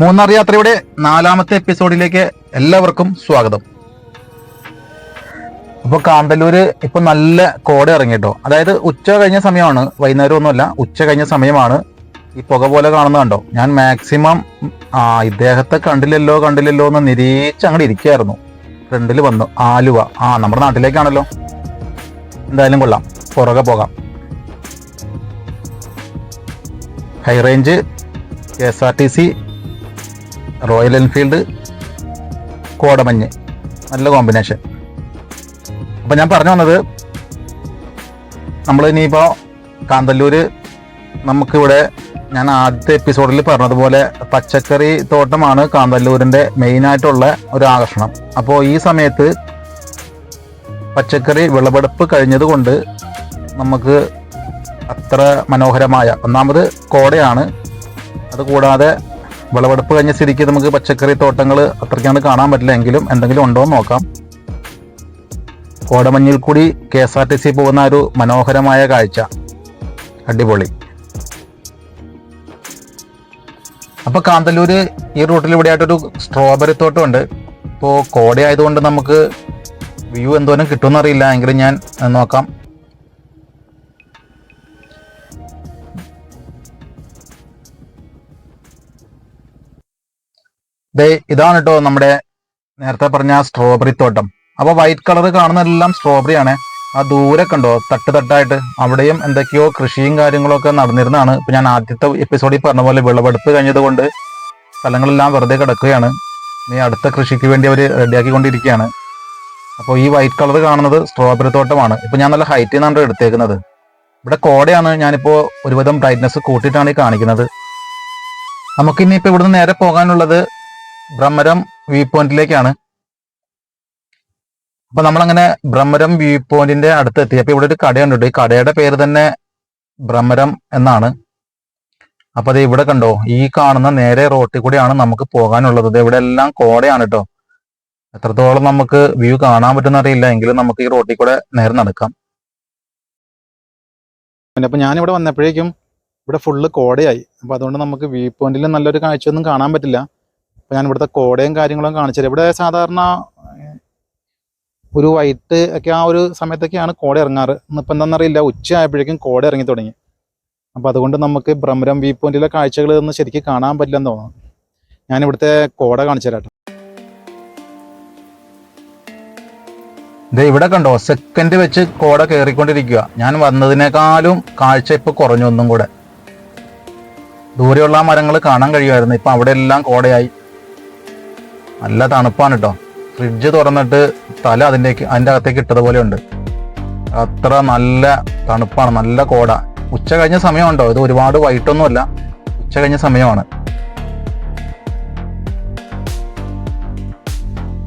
മൂന്നാർ യാത്രയുടെ 4ാമത്തെ എപ്പിസോഡിലേക്ക് എല്ലാവർക്കും സ്വാഗതം. അപ്പോൾ കാന്തല്ലൂര് ഇപ്പൊ നല്ല കോട ഇറങ്ങിട്ടോ. അതായത് ഉച്ച കഴിഞ്ഞ സമയമാണ്, വൈകുന്നേരം ഒന്നുമല്ല, ഉച്ച കഴിഞ്ഞ സമയമാണ്. ഈ പുക പോലെ കാണുന്നത് കണ്ടോ. ഞാൻ മാക്സിമം ഇദ്ദേഹത്തെ കണ്ടില്ലല്ലോ എന്ന് നിരീച്ച് അങ്ങോട്ട് ഇരിക്കുകയായിരുന്നു. ഫ്രണ്ടിൽ വന്നു ആലുവ. നമ്മുടെ നാട്ടിലേക്കാണല്ലോ. എന്തായാലും കൊള്ളാം, പുറകെ പോകാം. ഹൈറേഞ്ച്, KSRTC, റോയൽ എൻഫീൽഡ്, കോടമഞ്ഞ്, നല്ല കോമ്പിനേഷൻ. അപ്പം ഞാൻ പറഞ്ഞു വന്നത്, നമ്മൾ ഇനിയിപ്പോൾ കാന്തല്ലൂർ, നമുക്കിവിടെ ഞാൻ ആദ്യത്തെ എപ്പിസോഡിൽ പറഞ്ഞതുപോലെ പച്ചക്കറി തോട്ടമാണ് കാന്തല്ലൂരിൻ്റെ മെയിനായിട്ടുള്ള ഒരു ആകർഷണം. അപ്പോൾ ഈ സമയത്ത് പച്ചക്കറി വിളവെടുപ്പ് കഴിഞ്ഞതുകൊണ്ട് നമുക്ക് അത്ര മനോഹരമായ, ഒന്നാമത് കോടയാണ്, അതുകൂടാതെ വിളവെടുപ്പ് കഴിഞ്ഞ സ്ഥിതിക്ക് നമുക്ക് പച്ചക്കറി തോട്ടങ്ങൾ അത്രയ്ക്കാണ് കാണാൻ പറ്റില്ല. എങ്കിലും എന്തെങ്കിലും ഉണ്ടോ എന്ന് നോക്കാം. കോടമഞ്ഞിൽ കൂടി KSRTC പോകുന്ന ഒരു മനോഹരമായ കാഴ്ച, അടിപൊളി. അപ്പൊ കാന്തല്ലൂര് ഈ റൂട്ടിൽ ഇവിടെ ആയിട്ടൊരു സ്ട്രോബെറി തോട്ടമുണ്ട്. ഇപ്പോൾ കോടയായതുകൊണ്ട് നമുക്ക് വ്യൂ എന്തോരം കിട്ടുമെന്ന് അറിയില്ല, എങ്കിലും ഞാൻ നോക്കാം. ഇതാണ് കേട്ടോ നമ്മുടെ നേരത്തെ പറഞ്ഞ സ്ട്രോബെറി തോട്ടം. അപ്പൊ വൈറ്റ് കളർ കാണുന്നതെല്ലാം സ്ട്രോബെറി ആണ്. ആ ദൂരെ കണ്ടോ തട്ടായിട്ട്, അവിടെയും എന്തൊക്കെയോ കൃഷിയും കാര്യങ്ങളൊക്കെ നടന്നിരുന്നതാണ്. ഇപ്പൊ ഞാൻ ആദ്യത്തെ എപ്പിസോഡിൽ പറഞ്ഞ പോലെ വിളവെടുപ്പ് കഴിഞ്ഞതുകൊണ്ട് സ്ഥലങ്ങളെല്ലാം വെറുതെ കിടക്കുകയാണ്. ഇനി അടുത്ത കൃഷിക്ക് വേണ്ടി അവർ റെഡിയാക്കിക്കൊണ്ടിരിക്കുകയാണ്. അപ്പോൾ ഈ വൈറ്റ് കളർ കാണുന്നത് സ്ട്രോബെറി തോട്ടമാണ്. ഇപ്പൊ ഞാൻ നല്ല ഹൈറ്റിൽ നിന്നാണ് എടുത്തേക്കുന്നത്. ഇവിടെ കോടയാണ്. ഞാനിപ്പോ ഒരുവിധം ബ്രൈറ്റ്നസ് കൂട്ടിയിട്ടാണ് ഈ കാണിക്കുന്നത്. നമുക്കിനിയിപ്പോൾ ഇവിടുന്ന് നേരെ പോകാനുള്ളത് ബ്രഹ്മരം വ്യൂ പോയിന്റിലേക്കാണ്. അപ്പൊ നമ്മളങ്ങനെ ബ്രഹ്മരം വ്യൂ പോയിന്റിന്റെ അടുത്തെത്തി. അപ്പൊ ഇവിടെ ഒരു കടയുണ്ട്. ഈ കടയുടെ പേര് തന്നെ ബ്രഹ്മരം എന്നാണ്. അപ്പൊ അത് ഇവിടെ കണ്ടോ, ഈ കാണുന്ന നേരെ റോട്ടിൽ കൂടിയാണ് നമുക്ക് പോകാനുള്ളത്. ഇവിടെ എല്ലാം കോടയാണ് കേട്ടോ. എത്രത്തോളം നമുക്ക് വ്യൂ കാണാൻ പറ്റുന്ന അറിയില്ല, എങ്കിലും നമുക്ക് ഈ റോട്ടിൽ കൂടെ നേരെ നടക്കാം. അപ്പൊ ഞാനിവിടെ വന്നപ്പോഴേക്കും ഇവിടെ ഫുള്ള് കോടയായി. അപ്പൊ അതുകൊണ്ട് നമുക്ക് വ്യൂ പോയിന്റിൽ നല്ലൊരു കാഴ്ചയൊന്നും കാണാൻ പറ്റില്ല. അപ്പൊ ഞാൻ ഇവിടുത്തെ കോടയും കാര്യങ്ങളും കാണിച്ചു തരാം. ഇവിടെ സാധാരണ ഒരു വൈകിട്ട് ഒക്കെ ആ ഒരു സമയത്തൊക്കെയാണ് കോട ഇറങ്ങാറ്. ഇന്നിപ്പോൾ എന്താണെന്നറിയില്ല, ഉച്ച ആയപ്പോഴേക്കും കോട ഇറങ്ങി തുടങ്ങി. അപ്പോൾ അതുകൊണ്ട് നമുക്ക് ബ്രഹ്മരം വ്യൂ പോയിന്റിലെ കാഴ്ചകൾ ഒന്നും ശരിക്കും കാണാൻ പറ്റില്ലെന്ന് തോന്നുന്നു. ഞാൻ ഇവിടുത്തെ കോട കാണിച്ചു തരാം. ഇവിടെ കണ്ടോ, സെക്കൻഡ് വെച്ച് കോട കയറിക്കൊണ്ടിരിക്കുക. ഞാൻ വന്നതിനേക്കാളും കാഴ്ച ഇപ്പോൾ കുറഞ്ഞു ഒന്നും കൂടെ. ദൂരെയുള്ള മരങ്ങൾ കാണാൻ കഴിയുമായിരുന്നു, ഇപ്പം അവിടെ എല്ലാം കോടയായി. നല്ല തണുപ്പാണ് കേട്ടോ. ഫ്രിഡ്ജ് തുറന്നിട്ട് തല അതിൻ്റെ അകത്തേക്ക് ഇട്ടതുപോലെ ഉണ്ട്. അത്ര നല്ല തണുപ്പാണ്, നല്ല കോട. ഉച്ച കഴിഞ്ഞ സമയമുണ്ടോ, ഇത് ഒരുപാട് വൈകിട്ടൊന്നുമല്ല, ഉച്ച കഴിഞ്ഞ സമയമാണ്.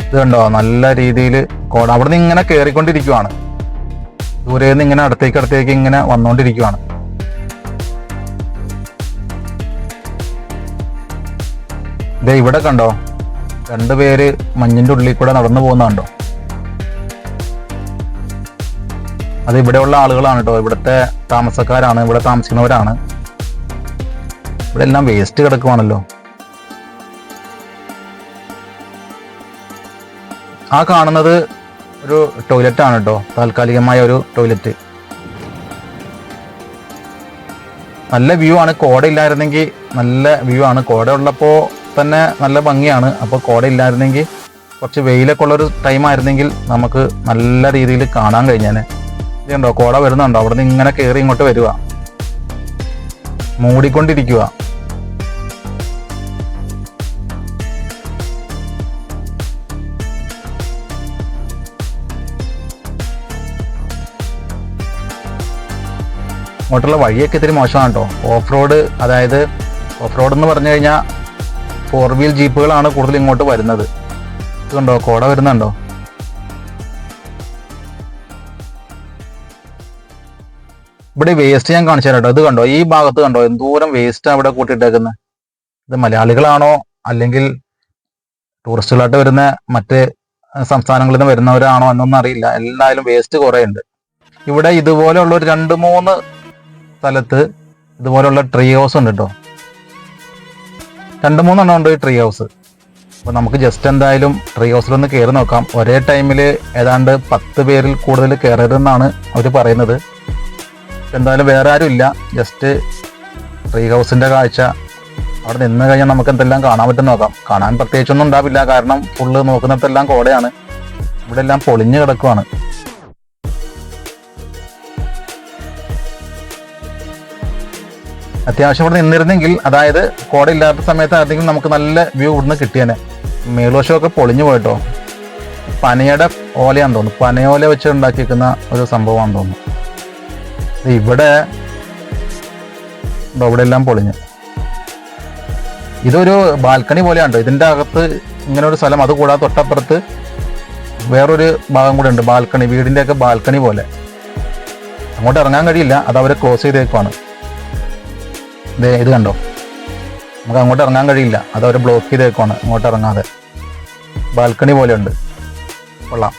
ഇത് കണ്ടോ, നല്ല രീതിയിൽ കോട. അവിടെ നിന്ന് ഇങ്ങനെ കയറിക്കൊണ്ടിരിക്കുവാണ്. ദൂരെ നിന്ന് ഇങ്ങനെ അടുത്തേക്ക് ഇങ്ങനെ വന്നുകൊണ്ടിരിക്കുവാണ്. ഇവിടെ കണ്ടോ, രണ്ടുപേര് മഞ്ഞിന്റെ ഉള്ളിൽ കൂടെ നടന്നു പോകുന്നുണ്ടോ. അത് ഇവിടെയുള്ള ആളുകളാണ് കേട്ടോ, ഇവിടുത്തെ താമസക്കാരാണ്, ഇവിടെ താമസിക്കുന്നവരാണ്. ഇവിടെ എല്ലാം വേസ്റ്റ് കിടക്കുവാണല്ലോ. ആ കാണുന്നത് ഒരു ടോയ്ലറ്റ് ആണ് കേട്ടോ, താൽക്കാലികമായ ഒരു ടോയ്ലറ്റ്. നല്ല വ്യൂ ആണ്. കോട ഇല്ലായിരുന്നെങ്കിൽ നല്ല വ്യൂ ആണ്. കോട ഉള്ളപ്പോൾ തന്നെ നല്ല ഭംഗിയാണ്. അപ്പോൾ കോട ഇല്ലായിരുന്നെങ്കിൽ, കുറച്ച് വെയിലൊക്കെ ഉള്ളൊരു ടൈം ആയിരുന്നെങ്കിൽ നമുക്ക് നല്ല രീതിയിൽ കാണാൻ കഴിഞ്ഞേനെ. ഇതുണ്ടോ, കോട വരുന്നുണ്ടോ, അവിടെ നിന്ന് ഇങ്ങനെ കയറി ഇങ്ങോട്ട് വരിക, മൂടിക്കൊണ്ടിരിക്കുക. ഇങ്ങോട്ടുള്ള വഴിയൊക്കെ ഇത്തിരി മോശമാണ് കേട്ടോ. ഓഫ് റോഡ്, അതായത് ഓഫ് റോഡ് എന്ന് പറഞ്ഞു കഴിഞ്ഞാൽ 4 വീൽ ജീപ്പുകളാണ് കൂടുതൽ ഇങ്ങോട്ട് വരുന്നത്. ഇതുണ്ടോ, കോട വരുന്നുണ്ടോ. ഇവിടെ വേസ്റ്റ് ഞാൻ കാണിച്ചു തരാം കേട്ടോ. ഇത് കണ്ടോ, ഈ ഭാഗത്ത് കണ്ടോ എന്തോരം വേസ്റ്റ് അവിടെ കൂട്ടിയിട്ടേക്കുന്നത്. ഇത് മലയാളികളാണോ അല്ലെങ്കിൽ ടൂറിസ്റ്റുകളായിട്ട് വരുന്ന മറ്റ് സംസ്ഥാനങ്ങളിൽ നിന്ന് വരുന്നവരാണോ എന്നൊന്നും അറിയില്ല. എന്തായാലും വേസ്റ്റ് കുറേ ഉണ്ട്. ഇവിടെ ഇതുപോലെയുള്ള ഒരു 2-3 സ്ഥലത്ത് ഇതുപോലെയുള്ള ട്രീ ഹൗസ് ഉണ്ട് കേട്ടോ. 2-3 ഉണ്ട് ഈ ട്രീ ഹൗസ്. അപ്പോൾ നമുക്ക് ജസ്റ്റ് എന്തായാലും ട്രീ ഹൗസിലൊന്ന് കയറി നോക്കാം. ഒരേ ടൈമിൽ ഏതാണ്ട് 10 പേരിൽ കൂടുതൽ കയറരുതെന്നാണ് അവർ പറയുന്നത്. എന്തായാലും വേറെ ആരും ഇല്ല. ജസ്റ്റ് ട്രീ ഹൗസിൻ്റെ കാഴ്ച അവിടെ നിന്ന് കഴിഞ്ഞാൽ നമുക്ക് എന്തെല്ലാം കാണാൻ പറ്റും നോക്കാം. കാണാൻ പ്രത്യേകിച്ചൊന്നും ഉണ്ടാവില്ല, കാരണം ഫുള്ള് നോക്കുന്നിടത്തെല്ലാം കോടയാണ്. ഇവിടെ എല്ലാം പൊളിഞ്ഞു കിടക്കുവാണ്. അത്യാവശ്യം ഇവിടെ നിന്നിരുന്നെങ്കിൽ, അതായത് കോട ഇല്ലാത്ത സമയത്തായിരുന്നെങ്കിൽ നമുക്ക് നല്ല വ്യൂ ഇവിടുന്ന് കിട്ടിയേനെ. മേൽവശമൊക്കെ പൊളിഞ്ഞു പോയിട്ടോ. പനയുടെ ഓലയാണെന്ന് തോന്നുന്നു, പനയോല വെച്ച് ഉണ്ടാക്കിയിരിക്കുന്ന ഒരു സംഭവമാണെന്ന് തോന്നുന്നു. ഇവിടെ എല്ലാം പൊളിഞ്ഞു. ഇതൊരു ബാൽക്കണി പോലെയാണ്. ഇതിൻ്റെ അകത്ത് ഇങ്ങനെ ഒരു സ്ഥലം, അതുകൂടാതെ തൊട്ടപ്പുറത്ത് വേറൊരു ഭാഗം കൂടെ ഉണ്ട്, ബാൽക്കണി, വീടിൻ്റെയൊക്കെ ബാൽക്കണി പോലെ. അങ്ങോട്ട് ഇറങ്ങാൻ കഴിയില്ല, അത് അവർ ക്ലോസ് ചെയ്തേക്കുവാണ്. ഇത് കണ്ടോ, നമുക്ക് അങ്ങോട്ട് ഇറങ്ങാൻ കഴിയില്ല, അത് അവർ ബ്ലോക്ക് ചെയ്തേക്കുവാണ്. അങ്ങോട്ട് ഇറങ്ങാതെ ബാൽക്കണി പോലെ ഉണ്ട്. കൊള്ളാം.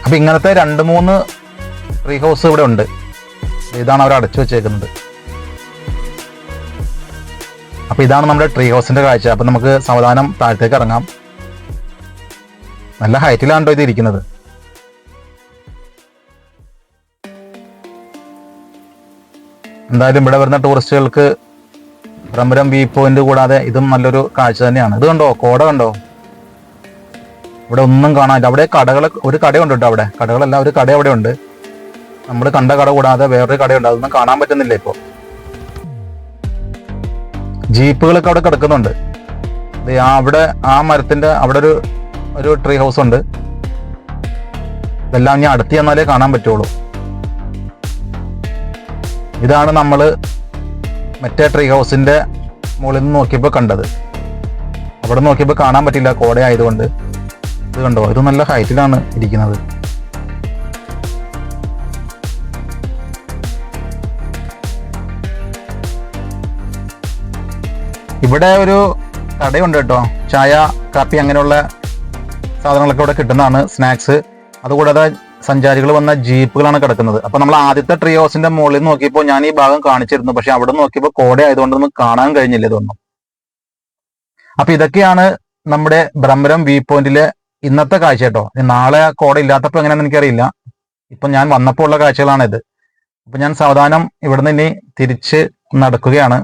അപ്പം ഇങ്ങനത്തെ 2-3 ട്രീ ഹൗസ് ഇവിടെ ഉണ്ട്. ഇതാണ് അവർ അടച്ചു വെച്ചേക്കുന്നത്. അപ്പം ഇതാണ് നമ്മുടെ ട്രീ ഹൗസിൻ്റെ കാഴ്ച. അപ്പം നമുക്ക് സാവധാനം താഴത്തേക്ക് ഇറങ്ങാം. നല്ല ഹൈറ്റിലാണോ ഇത് ഇരിക്കുന്നത്. എന്തായാലും ഇവിടെ വരുന്ന ടൂറിസ്റ്റുകൾക്ക് ഭ്രമരം വ്യൂ പോയിന്റ് കൂടാതെ ഇതും നല്ലൊരു കാഴ്ച തന്നെയാണ്. ഇത് കണ്ടോ, കോട കണ്ടോ. ഇവിടെ ഒന്നും കാണാനില്ല. അവിടെ ഒരു കടയുണ്ട് കേട്ടോ. അവിടെ കടകളല്ല, ഒരു കട അവിടെ ഉണ്ട്. നമ്മൾ കണ്ട കട കൂടാതെ വേറൊരു കടയുണ്ട്, അതൊന്നും കാണാൻ പറ്റുന്നില്ല ഇപ്പോൾ. ജീപ്പുകളൊക്കെ അവിടെ കിടക്കുന്നുണ്ട്. അവിടെ ആ മരത്തിന്റെ അവിടെ ഒരു ട്രീ ഹൗസ് ഉണ്ട്. ഇതെല്ലാം ഞാൻ അടുത്ത് ചെന്നാലേ കാണാൻ പറ്റുള്ളൂ. ഇതാണ് നമ്മൾ മറ്റേ ട്രീ ഹൗസിന്റെ മുകളിൽ നിന്ന് നോക്കിയപ്പോൾ കണ്ടത്. അവിടെ നോക്കിയപ്പോൾ കാണാൻ പറ്റില്ല, കോടയായതുകൊണ്ട്. ഇത് കണ്ടോ, ഇത് നല്ല ഹൈറ്റിലാണ് ഇരിക്കുന്നത്. ഇവിടെ ഒരു കടയുണ്ട് കേട്ടോ. ചായ, കാപ്പി അങ്ങനെയുള്ള സാധനങ്ങളൊക്കെ ഇവിടെ കിട്ടുന്നതാണ്, സ്നാക്സ്. അതുകൂടാതെ സഞ്ചാരികൾ വന്ന ജീപ്പുകളാണ് കിടക്കുന്നത്. അപ്പൊ നമ്മൾ ആദ്യത്തെ ട്രീ ഹൗസിന്റെ മുകളിൽ നോക്കിയപ്പോൾ ഞാൻ ഈ ഭാഗം കാണിച്ചിരുന്നു, പക്ഷെ അവിടെ നോക്കിയപ്പോൾ കോട ആയതുകൊണ്ട് നമുക്ക് കാണാൻ കഴിഞ്ഞില്ല ഇതൊന്നും. അപ്പൊ ഇതൊക്കെയാണ് നമ്മുടെ ഭ്രമരം വ്യൂ പോയിന്റിലെ ഇന്നത്തെ കാഴ്ച കേട്ടോ. നാളെ കോട ഇല്ലാത്തപ്പോൾ എങ്ങനെയാണെന്ന് എനിക്കറിയില്ല. ഇപ്പൊ ഞാൻ വന്നപ്പോൾ ഉള്ള കാഴ്ചകളാണിത്. അപ്പൊ ഞാൻ സാവധാനം ഇവിടുന്ന് ഇനി തിരിച്ച് നടക്കുകയാണ്.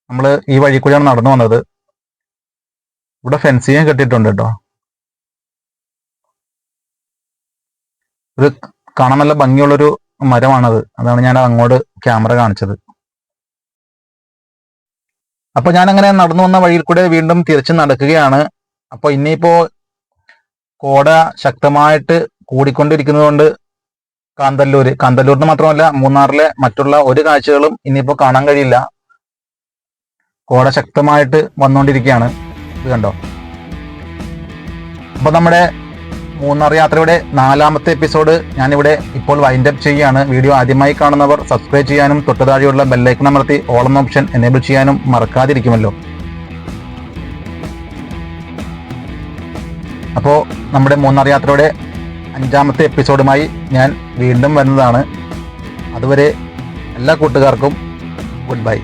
നമ്മൾ ഈ വഴി കൂടിയാണ് നടന്നു വന്നത്. ഇവിടെ ഫെൻസിങ് കെട്ടിയിട്ടുണ്ട് കേട്ടോ. ഒരു കാണാൻ നല്ല ഭംഗിയുള്ളൊരു മരമാണത്. അതാണ് ഞാൻ അങ്ങോട്ട് ക്യാമറ കാണിച്ചത്. അപ്പൊ ഞാൻ അങ്ങനെ നടന്നു വന്ന വഴിയിൽ കൂടെ വീണ്ടും തിരിച്ച് നടക്കുകയാണ്. അപ്പൊ ഇനിയിപ്പോ കോട ശക്തമായിട്ട് കൂടിക്കൊണ്ടിരിക്കുന്നത് കൊണ്ട് കാന്തല്ലൂരിന് മാത്രമല്ല മൂന്നാറിലെ മറ്റുള്ള ഒരു കാഴ്ചകളും ഇനിയിപ്പോ കാണാൻ കഴിയില്ല. കോട ശക്തമായിട്ട് വന്നുകൊണ്ടിരിക്കുകയാണ്. ഇത് കണ്ടോ. അപ്പൊ നമ്മുടെ മൂന്നാർ യാത്രയുടെ 4ാമത്തെ എപ്പിസോഡ് ഞാനിവിടെ ഇപ്പോൾ വൈൻഡ് അപ്പ് ചെയ്യുകയാണ്. വീഡിയോ ആദ്യമായി കാണുന്നവർ സബ്സ്ക്രൈബ് ചെയ്യാനും തൊട്ടുതാഴെയുള്ള ബെല്ലൈക്കൺ അമർത്തി ഓൾ എന്ന ഓപ്ഷൻ എനേബിൾ ചെയ്യാനും മറക്കാതിരിക്കുമല്ലോ. അപ്പോൾ നമ്മുടെ മൂന്നാർ യാത്രയുടെ 5ാമത്തെ എപ്പിസോഡുമായി ഞാൻ വീണ്ടും വരുന്നതാണ്. അതുവരെ എല്ലാ കൂട്ടുകാർക്കും ഗുഡ് ബൈ.